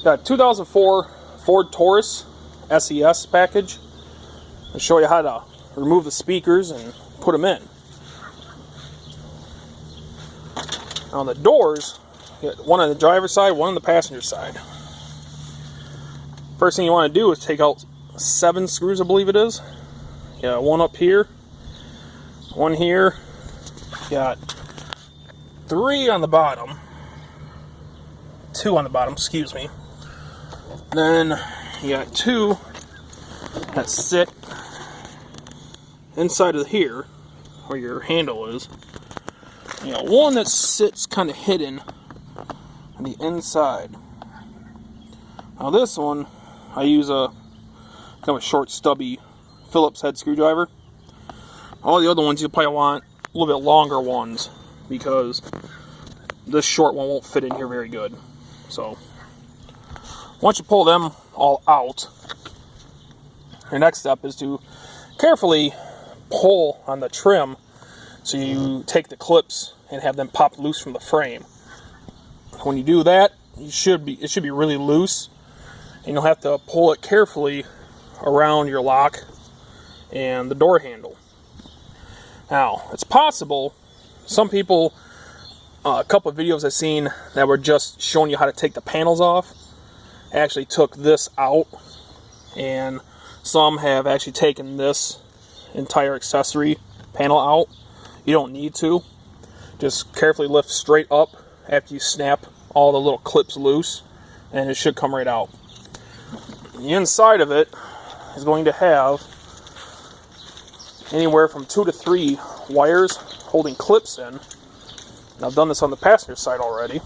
Got 2004 Ford Taurus SES package. I'll show you how to remove the speakers and put them in. On the doors, you got one on the driver's side, one on the passenger side. First thing you want to do is take out 7 screws, I believe it is. You got one up here, one here. You got 3 on the bottom. 2 on the bottom, excuse me. Then you got 2 that sit inside of here where your handle is. You got one that sits kind of hidden on the inside. Now this one, I use a kind of a short stubby Phillips head screwdriver. All the other ones you probably want a little bit longer ones because this short one won't fit in here very good. So once you pull them all out, your next step is to carefully pull on the trim so you take the clips and have them pop loose from the frame. When you do that, it should be really loose, and you'll have to pull it carefully around your lock and the door handle. Now, it's possible, some people, a couple of videos I've seen that were just showing you how to take the panels off, actually took this out, and some have actually taken this entire accessory panel out. You don't need to. Just carefully lift straight up after you snap all the little clips loose, and it should come right out. The inside of it is going to have anywhere from 2 to 3 wires holding clips in. And I've done this on the passenger side already.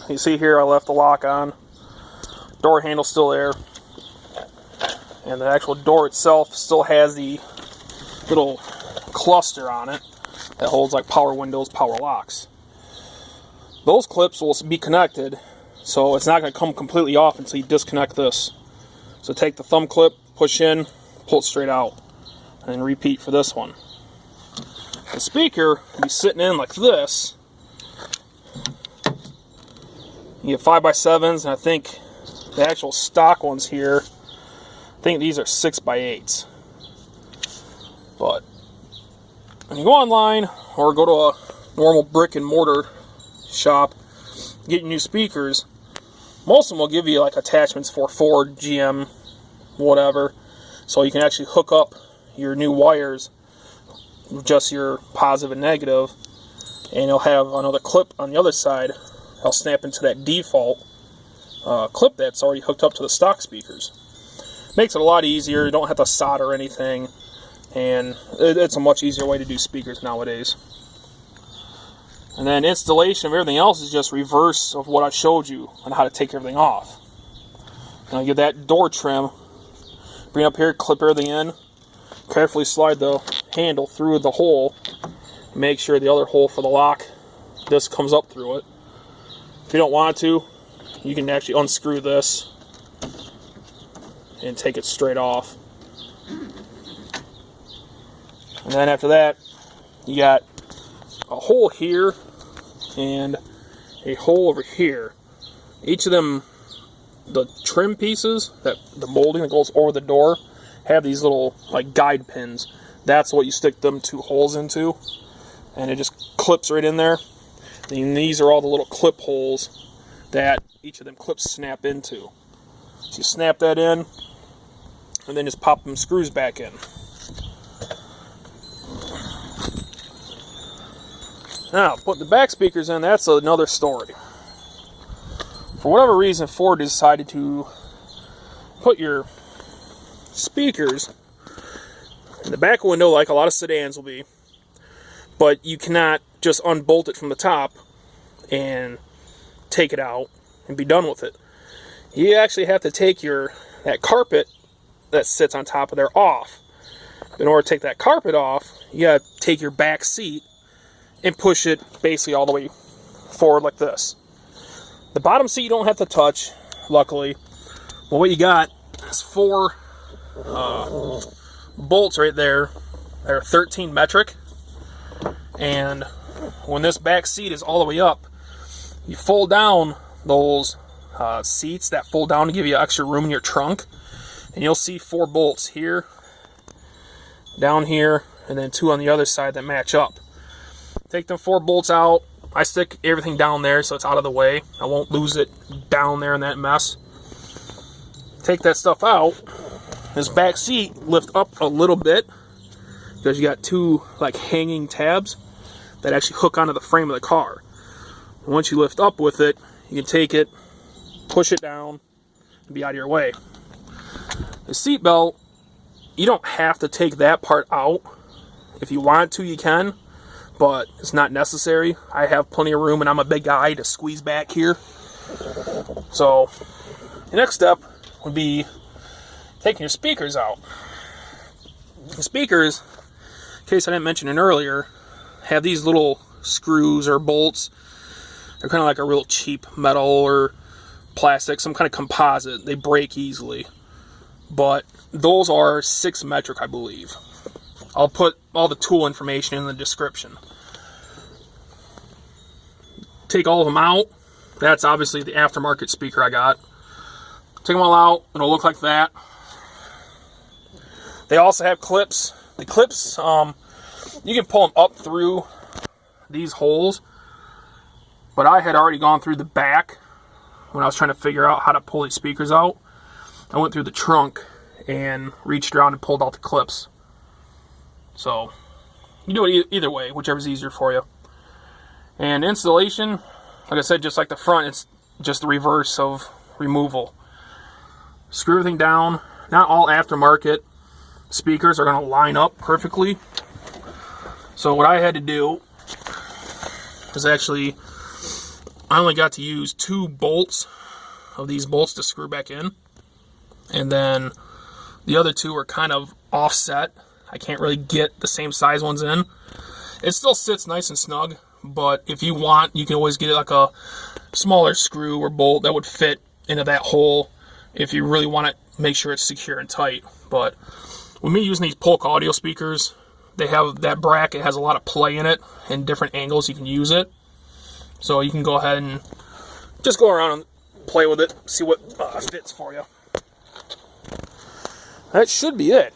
You see here I left the lock on. Door handle still there. And the actual door itself still has the little cluster on it that holds like power windows, power locks. Those clips will be connected, so it's not going to come completely off until you disconnect this. So take the thumb clip, push in, pull it straight out, and then repeat for this one. The speaker will be sitting in like this. You get 5x7s, and I think the actual stock ones here, I think these are 6x8s. But when you go online or go to a normal brick and mortar shop, get new speakers, most of them will give you like attachments for Ford, GM, whatever, so you can actually hook up your new wires, just your positive and negative, and you'll have another clip on the other side. I'll snap into that default clip that's already hooked up to the stock speakers. Makes it a lot easier. You don't have to solder anything, and it's a much easier way to do speakers nowadays. And then installation of everything else is just reverse of what I showed you on how to take everything off. And I get that door trim, bring up here, clip everything in, carefully slide the handle through the hole, make sure the other hole for the lock, this comes up through it. If you don't want to, you can actually unscrew this and take it straight off. And then after that, you got a hole here and a hole over here. Each of them, the trim pieces, that the molding that goes over the door, have these little like guide pins. That's what you stick them 2 holes into, and it just clips right in there. And these are all the little clip holes that each of them clips snap into. So you snap that in, and then just pop them screws back in. Now, put the back speakers in, that's another story. For whatever reason, Ford decided to put your speakers in the back window like a lot of sedans will be, but you cannot just unbolt it from the top and take it out and be done with it. You actually have to take that carpet that sits on top of there off. In order to take that carpet off, you gotta take your back seat and push it basically all the way forward like this. The bottom seat you don't have to touch, luckily. But what you got is 4 bolts right there. They're 13 metric. And when this back seat is all the way up, You fold down those seats that fold down to give you extra room in your trunk, and you'll see 4 bolts here, down here, and then 2 on the other side that match up. Take them 4 bolts out. I stick everything down there so it's out of the way. I won't lose it down there in that mess. Take that stuff out. This back seat lift up a little bit because you got 2 like hanging tabs that actually hook onto the frame of the car. And once you lift up with it, you can take it, push it down, and be out of your way. The seat belt, you don't have to take that part out. If you want to, you can, but it's not necessary. I have plenty of room, and I'm a big guy to squeeze back here. So the next step would be taking your speakers out. The speakers, in case I didn't mention it earlier, have these little screws or bolts. They're kind of like a real cheap metal or plastic, some kind of composite. They break easily. But those are 6 metric, I believe. I'll put all the tool information in the description. Take all of them out. That's obviously the aftermarket speaker I got. Take them all out. It'll look like that. They also have clips. The clips, you can pull them up through these holes. But I had already gone through the back when I was trying to figure out how to pull these speakers out. I went through the trunk and reached around and pulled out the clips. So you do it either way, whichever's easier for you. And installation, like I said, just like the front, it's just the reverse of removal. Screw everything down. Not all aftermarket speakers are going to line up perfectly. So what I had to do is actually, I only got to use 2 bolts of these bolts to screw back in. And then the other 2 are kind of offset. I can't really get the same size ones in. It still sits nice and snug, but if you want, you can always get like a smaller screw or bolt that would fit into that hole if you really want to make sure it's secure and tight. But with me using these Polk audio speakers, they have that bracket has a lot of play in it, and different angles you can use it. So you can go ahead and just go around and play with it, see what fits for you. That should be it.